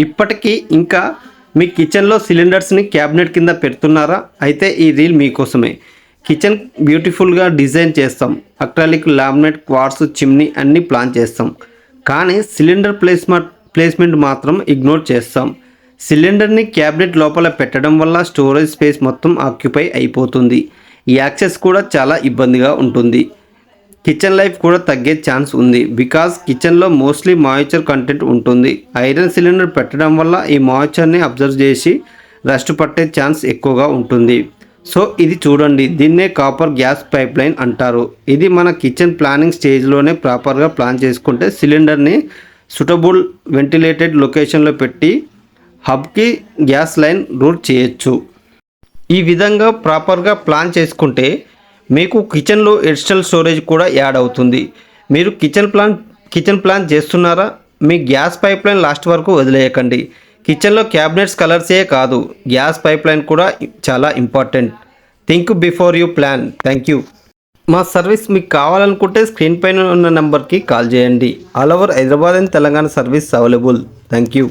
ఇప్పటికీ ఇంకా మీ కిచెన్లో సిలిండర్స్ని క్యాబినెట్ కింద పెడుతున్నారా? అయితే ఈ రీల్ మీకోసమే. కిచెన్ బ్యూటిఫుల్గా డిజైన్ చేస్తాం, అక్రాలిక్, లామినేట్, క్వార్ట్స్, చిమ్నీ అన్నీ ప్లాన్ చేస్తాం. కానీ సిలిండర్ ప్లేస్మెంట్ మాత్రం ఇగ్నోర్ చేస్తాం. సిలిండర్ని క్యాబినెట్ లోపల పెట్టడం వల్ల స్టోరేజ్ స్పేస్ మొత్తం ఆక్యుపై అయిపోతుంది. ఈ యాక్సెస్ కూడా చాలా ఇబ్బందిగా ఉంటుంది. కిచెన్ లైఫ్ కూడా తగ్గే ఛాన్స్ ఉంది. బికాజ్ కిచెన్లో మోస్ట్లీ మాయిశ్చర్ కంటెంట్ ఉంటుంది. ఐరన్ సిలిండర్ పెట్టడం వల్ల ఈ మాయిశ్చర్ని అబ్జర్వ్ చేసి రస్ట్ పట్టే ఛాన్స్ ఎక్కువగా ఉంటుంది. సో ఇది చూడండి, దీన్నే కాపర్ గ్యాస్ పైప్లైన్ అంటారు. ఇది మన కిచెన్ ప్లానింగ్ స్టేజ్లోనే ప్రాపర్గా ప్లాన్ చేసుకుంటే సిలిండర్ని సూటబుల్ వెంటిలేటెడ్ లొకేషన్లో పెట్టి హబ్కి గ్యాస్ లైన్ రూట్ చేయొచ్చు. ఈ విధంగా ప్రాపర్గా ప్లాన్ చేసుకుంటే మీకు కిచెన్లో ఎక్స్టర్నల్ స్టోరేజ్ కూడా యాడ్ అవుతుంది. మీరు కిచెన్ ప్లాన్ చేస్తున్నారా? మీ గ్యాస్ పైప్లైన్ లాస్ట్ వరకు వదిలేయకండి. కిచెన్లో క్యాబినెట్స్ కలర్సే కాదు, గ్యాస్ పైప్లైన్ కూడా చాలా important. Think before you plan. Thank you. మా సర్వీస్ మీకు కావాలనుకుంటే స్క్రీన్ పైన ఉన్న నెంబర్కి కాల్ చేయండి. All over Hyderabad and Telangana service available. Thank you.